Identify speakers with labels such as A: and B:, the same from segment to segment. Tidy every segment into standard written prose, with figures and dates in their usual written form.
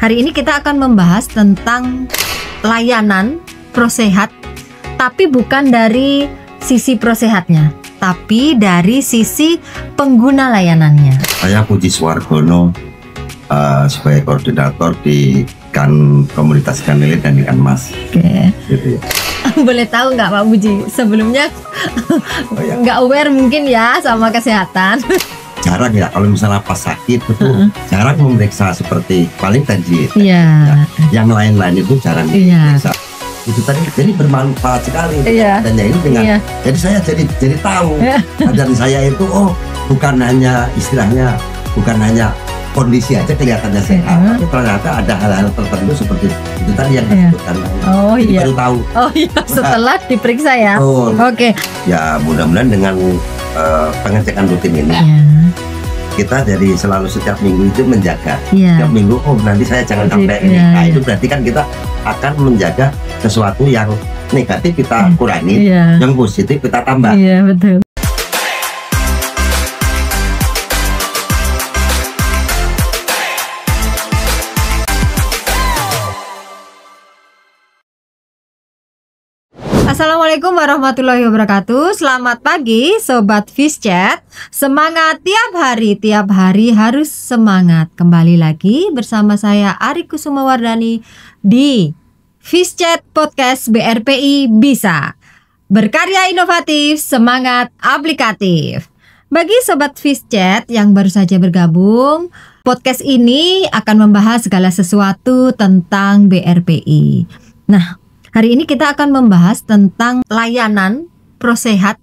A: Hari ini kita akan membahas tentang layanan prosehat, tapi bukan dari sisi prosehatnya, tapi dari sisi pengguna layanannya.
B: Saya Puji Suwargono sebagai koordinator di komunitas ikan lele dan ikan mas.
A: Oke.
B: Gitu ya.
A: Boleh tahu nggak Pak Puji? Sebelumnya nggak aware mungkin ya sama kesehatan.
B: Jarang ya kalau misalnya pas sakit itu jarang memeriksa seperti paling tensi.
A: Iya.
B: Yang lain-lain itu jarang diperiksa. Itu tadi jadi bermanfaat sekali.
A: Iya.
B: Dan ya ini dengan jadi saya jadi tahu dan saya itu bukan hanya istilahnya bukan hanya kondisi aja kelihatannya sehat, tapi ternyata ada hal-hal tertentu seperti itu tadi yang disebutkan. Baru tahu.
A: Oh iya, setelah diperiksa ya. Oke.
B: Ya mudah-mudahan dengan pengecekan rutin ini kita jadi selalu setiap minggu itu menjaga. Setiap minggu nanti saya jangan sampai ini. Nah itu berarti kan kita akan menjaga sesuatu yang negatif kita kurangi, yang positif kita tambah.
A: Iya betul. Assalamualaikum warahmatullahi wabarakatuh. Selamat pagi Sobat Fishchat. Semangat tiap hari harus semangat. Kembali lagi bersama saya Ari Kusumawardani di Fishchat Podcast BRPI Bisa. Berkarya inovatif, semangat aplikatif. Bagi Sobat Fishchat yang baru saja bergabung, podcast ini akan membahas segala sesuatu tentang BRPI. Nah, hari ini kita akan membahas tentang layanan prosehat,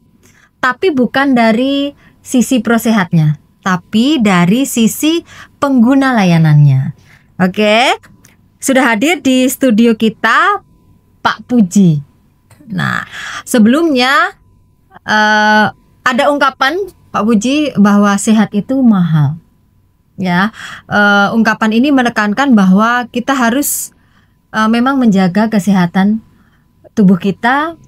A: tapi bukan dari sisi prosehatnya, tapi dari sisi pengguna layanannya. Oke, sudah hadir di studio kita Pak Puji. Nah, sebelumnya ada ungkapan Pak Puji bahwa sehat itu mahal. Ya, ungkapan ini menekankan bahwa kita harus memang menjaga kesehatan tubuh kita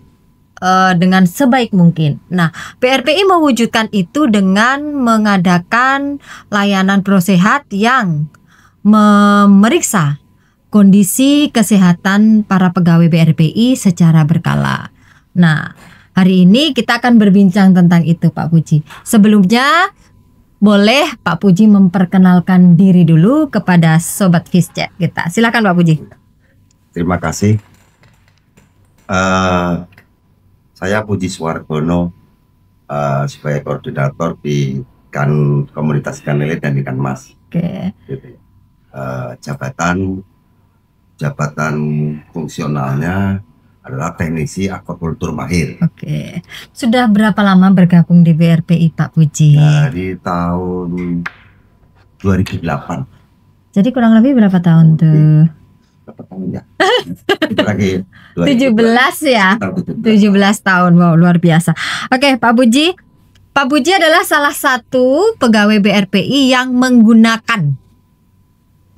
A: dengan sebaik mungkin. Nah, BRPI mewujudkan itu dengan mengadakan layanan prosehat yang memeriksa kondisi kesehatan para pegawai BRPI secara berkala. Nah, hari ini kita akan berbincang tentang itu Pak Puji. Sebelumnya, boleh Pak Puji memperkenalkan diri dulu kepada Sobat Fishchat kita. Silakan Pak Puji.
B: Terima kasih. Saya Puji Suwargono sebagai koordinator di komunitas ikan lele dan ikan mas.
A: Oke.
B: Gitu. Jabatan fungsionalnya adalah teknisi aquacultur mahir.
A: Oke. Sudah berapa lama bergabung di BRPI Pak Puji?
B: Dari tahun 2008.
A: Jadi kurang lebih berapa tahun tuh?
B: Berapa tahun ya? Lagi
A: 17 ya? 17 tahun, wow luar biasa. Oke Pak Puji. Pak Puji adalah salah satu pegawai BRPI yang menggunakan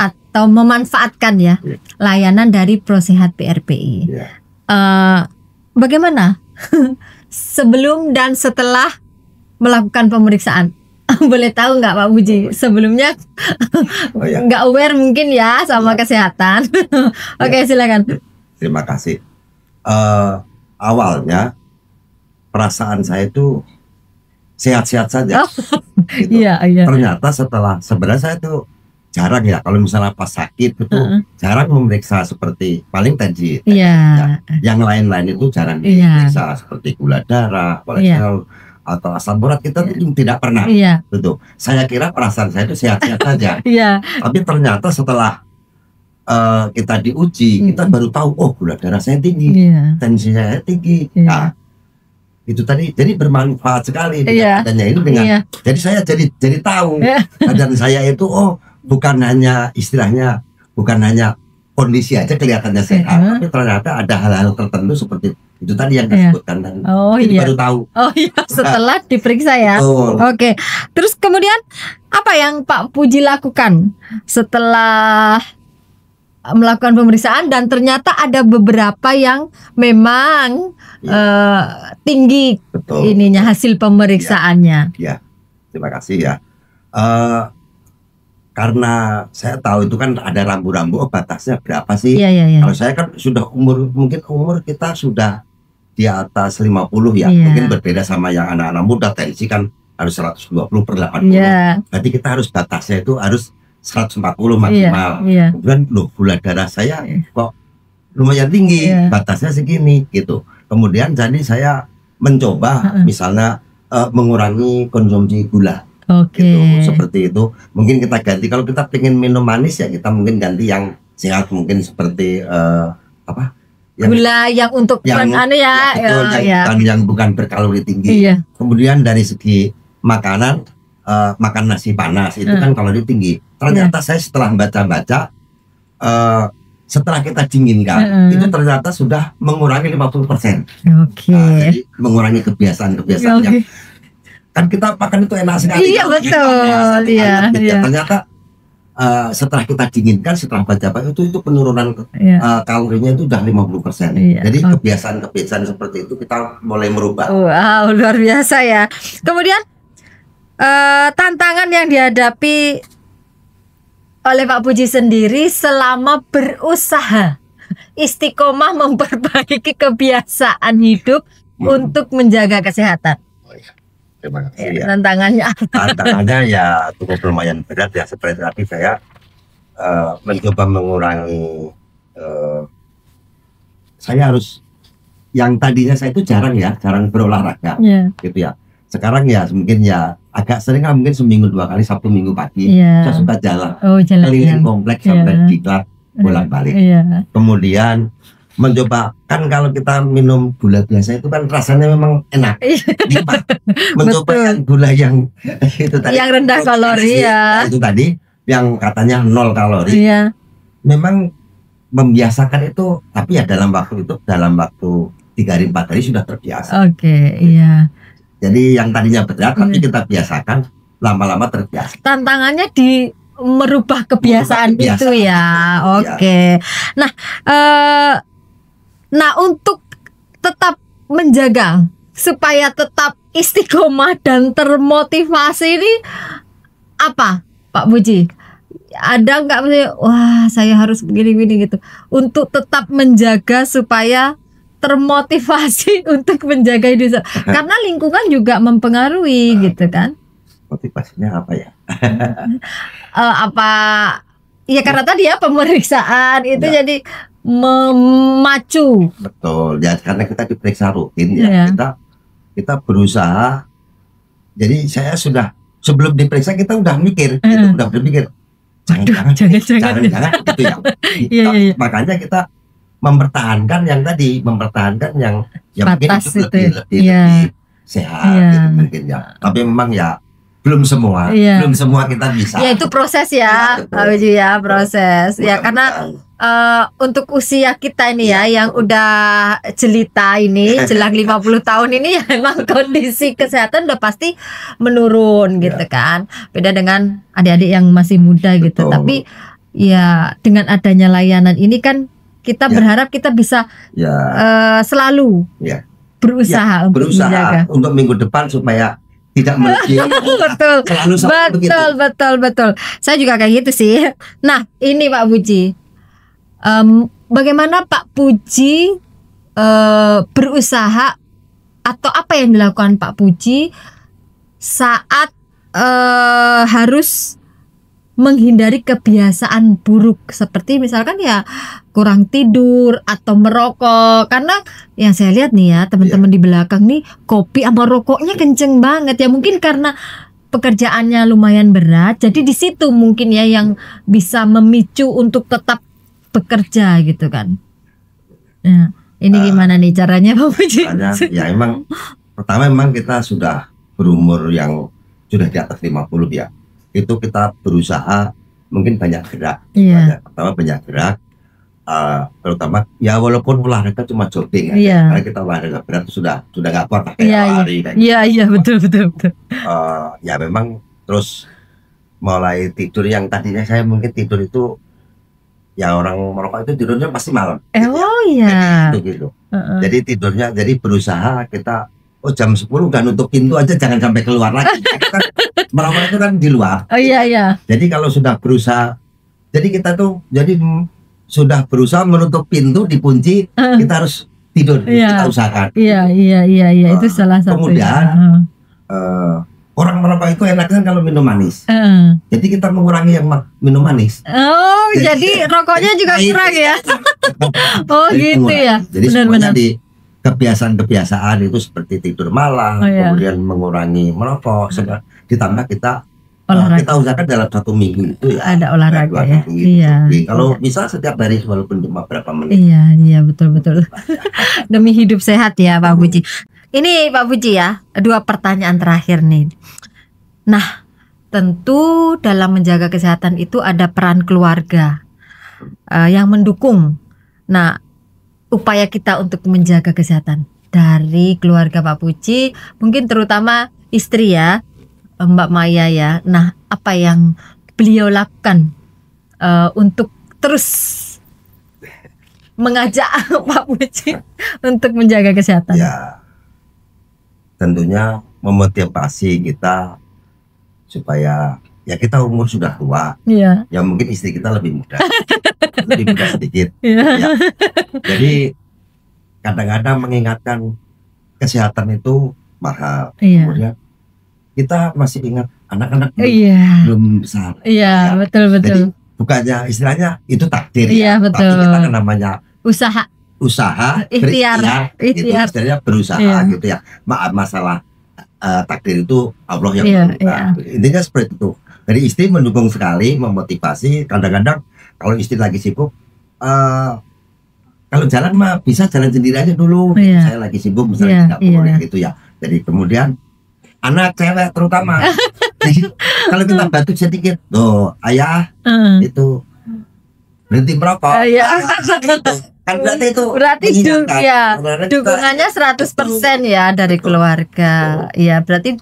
A: atau memanfaatkan ya layanan dari prosehat BRPI. Bagaimana sebelum dan setelah melakukan pemeriksaan? Boleh tahu nggak Pak Puji? Sebelumnya nggak aware mungkin ya sama kesehatan. Oke, silakan.
B: Terima kasih. Awalnya perasaan saya itu sehat-sehat saja. Gitu. Ternyata sebenarnya saya itu jarang ya kalau misalnya pas sakit itu jarang memeriksa seperti paling tensi. Yang lain-lain itu jarang diperiksa seperti gula darah, kolesterol atau asam urat kita itu tidak pernah. Betul. Saya kira perasaan saya itu sehat-sehat saja. Tapi ternyata setelah kita diuji, kita baru tahu gula darah saya tinggi, tensi saya tinggi. Nah, itu tadi jadi bermanfaat sekali adanya ini dengan. Jadi saya jadi tahu dan saya itu bukan hanya istilahnya bukan hanya kondisi aja kelihatannya sehat, tapi ternyata ada hal-hal tertentu seperti itu tadi yang disebutkan dan baru tahu.
A: Setelah diperiksa ya. Oke. Terus kemudian apa yang Pak Puji lakukan setelah melakukan pemeriksaan dan ternyata ada beberapa yang memang tinggi ininya hasil pemeriksaannya.
B: Terima kasih ya. karena saya tahu itu kan ada rambu-rambu, batasnya berapa sih?
A: Iya.
B: Kalau saya kan sudah mungkin umur kita sudah di atas 50 ya.
A: Iya.
B: Mungkin berbeda sama yang anak-anak muda, tensi kan harus 120/80.
A: Iya.
B: Berarti kita harus batasnya itu harus 140 maksimal.
A: Iya.
B: Kemudian loh, gula darah saya kok lumayan tinggi, batasnya segini gitu. Kemudian jadi saya mencoba misalnya mengurangi konsumsi gula. Gitu, seperti itu. Mungkin kita ganti, kalau kita pengen minum manis ya kita mungkin ganti yang sehat, mungkin seperti
A: gula yang untuk
B: yang bukan berkalori tinggi. Kemudian dari segi makanan, makan nasi panas itu kan kalori tinggi. Ternyata saya setelah baca-baca, setelah kita dinginkan itu ternyata sudah mengurangi 50%. Jadi mengurangi kebiasaan-kebiasaan yang kan kita makan itu enak sekali.
A: Iya betul. Iya.
B: Ternyata setelah kita dinginkan, setelah baca-baca itu penurunan kalorinya itu udah 50%. Jadi kebiasaan-kebiasaan seperti itu kita mulai merubah.
A: Wow, luar biasa ya. Kemudian tantangan yang dihadapi oleh Pak Puji sendiri selama berusaha istiqomah memperbaiki kebiasaan hidup untuk menjaga kesehatan.
B: Terima kasih ya.
A: Tantangannya
B: ya cukup lumayan berat ya, seperti tadi saya mencoba mengurangi, saya harus, yang tadinya saya itu jarang berolahraga gitu ya. Sekarang ya mungkin ya agak sering, mungkin seminggu 2 kali, Sabtu Minggu pagi saya suka jalan keliling kompleks sampai diklat bolak-balik. Kemudian mencoba, kan kalau kita minum gula biasa itu kan rasanya memang enak, nikmat. Mencoba yang gula yang itu tadi,
A: yang rendah kalori ya,
B: itu tadi yang katanya 0 kalori, memang membiasakan itu. Tapi ya dalam waktu 3 hari 4 hari sudah terbiasa. Jadi yang tadinya berat tapi kita biasakan, lama-lama terbiasa.
A: Tantangannya di merubah kebiasaan itu ya. Nah, untuk tetap menjaga supaya tetap istiqomah dan termotivasi ini apa, Pak Puji? Ada nggak, wah saya harus begini-begini gitu, untuk tetap menjaga supaya termotivasi untuk menjaga hidup? Karena lingkungan juga mempengaruhi gitu kan.
B: Motivasinya apa ya?
A: Ya karena tadi ya pemeriksaan itu jadi memacu.
B: Betul ya, karena kita diperiksa rutin ya. Kita berusaha. Jadi saya sudah, sebelum diperiksa kita udah mikir, udah berpikir jangan gitu ya. Makanya kita mempertahankan yang tadi, yang mungkin lebih sehat gitu mungkin ya. Tapi memang ya belum semua kita bisa.
A: Ya itu proses ya, Pak Puji ya, proses. Ya karena untuk usia kita ini ya, yang udah jelita ini, jelang 50 tahun ini, ya memang kondisi kesehatan udah pasti menurun gitu kan. Beda dengan adik-adik yang masih muda gitu. Tapi ya dengan adanya layanan ini kan kita berharap kita bisa selalu berusaha untuk menjaga.
B: Untuk minggu depan supaya tidak
A: betul. Saya juga kayak gitu sih. Nah, ini Pak Puji, bagaimana Pak Puji berusaha, atau apa yang dilakukan Pak Puji saat harus menghindari kebiasaan buruk seperti misalkan ya kurang tidur atau merokok? Karena yang saya lihat nih ya teman-teman di belakang nih, kopi sama rokoknya kenceng banget ya, mungkin karena pekerjaannya lumayan berat, jadi di situ mungkin ya yang bisa memicu untuk tetap bekerja gitu kan. Nah, ini gimana nih caranya Pak Puji?
B: Ya emang pertama memang kita sudah berumur yang sudah di atas 50 ya. Itu kita berusaha mungkin banyak gerak. Pertama banyak gerak, terutama ya walaupun olahraga cuma jogging aja. Karena kita olahraga berat sudah nggak kuat pakai lari.
A: Betul.
B: Ya memang terus mulai tidur, yang tadinya saya mungkin tidur itu ya orang merokok itu tidurnya pasti malam. Gitu. Jadi tidurnya, jadi berusaha kita jam 10 udah nutup pintu aja, jangan sampai keluar lagi. Kan, merawat itu kan di luar.
A: Oh iya.
B: Jadi kalau sudah berusaha, jadi kita tuh sudah berusaha menutup pintu, dikunci, kita harus tidur, kita usahakan.
A: Iya, itu salah satu.
B: Kemudian orang merokok itu enaknya kalau minum manis. Jadi kita mengurangi yang minum manis.
A: Oh, jadi rokoknya juga kurang ya? Oh gitu ya.
B: Jadi semuanya di kebiasaan itu seperti tidur malam, kemudian mengurangi merokok, ditambah kita usahakan dalam 1 minggu itu ya
A: ada olahraga ya.
B: Iya. Kalau bisa setiap hari walaupun cuma berapa menit.
A: Iya betul. Demi hidup sehat ya Pak Puji. Ini Pak Puji ya, 2 pertanyaan terakhir nih. Nah, tentu dalam menjaga kesehatan itu ada peran keluarga yang mendukung. Nah, upaya kita untuk menjaga kesehatan dari keluarga Pak Puji, mungkin terutama istri ya, Mbak Maya ya. Nah, apa yang beliau lakukan untuk terus mengajak Pak Puji untuk menjaga kesehatan?
B: Ya, tentunya memotivasi kita supaya ya kita umur sudah tua, ya mungkin istri kita lebih muda sedikit. Ya. Jadi kadang-kadang mengingatkan kesehatan itu mahal. Kemudian kita masih ingat anak-anak belum besar.
A: Iya, betul.
B: Jadi bukannya istilahnya itu takdir
A: betul.
B: Tapi kita kan namanya
A: usaha,
B: ikhtiar. Itu istilahnya berusaha gitu ya. Masalah takdir itu Allah yang menentukan. Intinya seperti itu. Jadi istri mendukung sekali, memotivasi. Kadang-kadang kalau istri lagi sibuk, kalau jalan mah bisa jalan sendiri aja dulu. Saya lagi sibuk misalnya tidak boleh gitu ya. Jadi kemudian anak cewek terutama. Jadi, kalau kita batuk sedikit, ayah itu berhenti merokok. Kan berarti
A: dukungannya 100% ya dari keluarga. Iya, berarti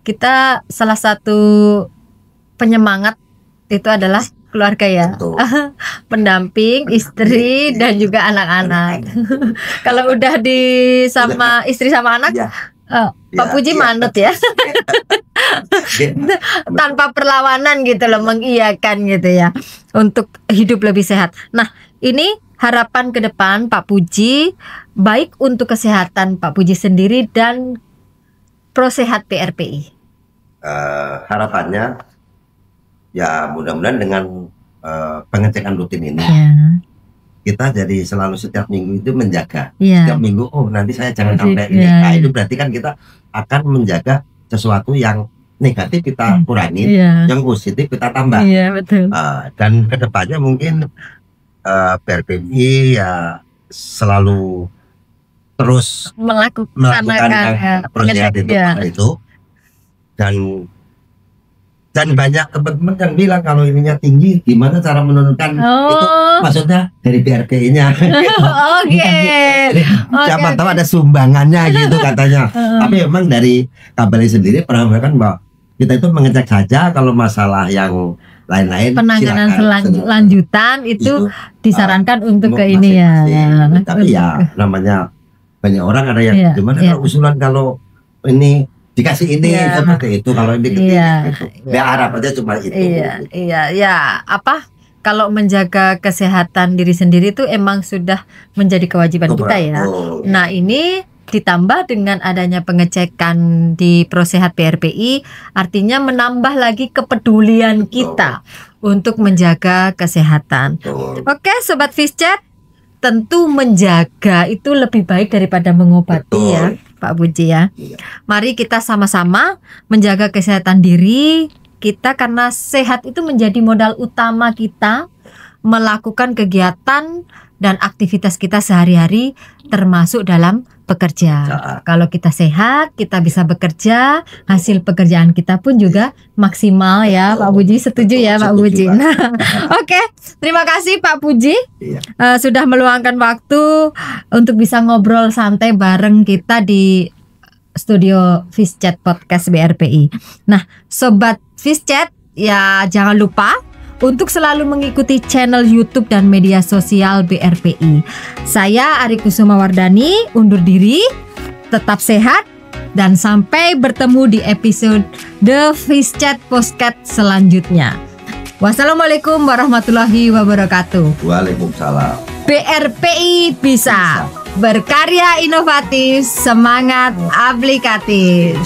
A: kita salah satu penyemangat itu adalah keluarga ya. Pendamping, istri dan juga anak-anak. Kalau udah sama istri sama anak, Pak Puji manut ya. Tanpa perlawanan gitu loh, mengiyakan gitu ya, untuk hidup lebih sehat. Nah, ini harapan ke depan Pak Puji, baik untuk kesehatan Pak Puji sendiri dan Prosehat BRPI.
B: Harapannya ya mudah-mudahan dengan pengecekan rutin ini kita jadi selalu setiap minggu itu menjaga. Setiap minggu nanti saya jangan sampai ini. Nah, itu berarti kan kita akan menjaga sesuatu yang negatif kita kurangi, yang positif kita tambah.
A: Betul.
B: Dan kedepannya mungkin BRPI ya selalu terus melakukan Prosehat itu dan banyak teman-teman yang bilang kalau ininya tinggi, gimana cara menurunkan itu, maksudnya dari BRPI-nya. Siapa tahu ada sumbangannya gitu katanya. Tapi memang dari KBRI sendiri pernah mengatakan bahwa kita itu mengecek saja, kalau masalah yang lain-lain
A: penanganan lanjutan itu disarankan untuk ke ini ya.
B: Tapi ya namanya banyak orang ada yang gimana kalau usulan kalau ini dikasih ini seperti itu, kalau ini gitu. Ya harap aja cuma itu.
A: Kalau menjaga kesehatan diri sendiri itu emang sudah menjadi kewajiban kita ya. Nah, ini ditambah dengan adanya pengecekan di Prosehat BRPI, artinya menambah lagi kepedulian kita untuk menjaga kesehatan. Oke, Sobat Fishchat, tentu menjaga itu lebih baik daripada mengobati ya Pak Puji ya. Mari kita sama-sama menjaga kesehatan diri kita, karena sehat itu menjadi modal utama kita melakukan kegiatan dan aktivitas kita sehari-hari, termasuk dalam bekerja. Kalau kita sehat, kita bisa bekerja, hasil pekerjaan kita pun juga maksimal ya Pak Puji. Setuju ya Pak Puji? Nah, oke, terima kasih Pak Puji sudah meluangkan waktu untuk bisa ngobrol santai bareng kita di studio Fishchat Podcast BRPI. Nah, Sobat Fishchat, ya jangan lupa untuk selalu mengikuti channel YouTube dan media sosial BRPI. Saya Ari Kusuma Wardani undur diri, tetap sehat, dan sampai bertemu di episode The Fizchat Podcast selanjutnya. Wassalamualaikum warahmatullahi wabarakatuh.
B: Waalaikumsalam.
A: BRPI bisa berkarya inovatif, semangat aplikatif.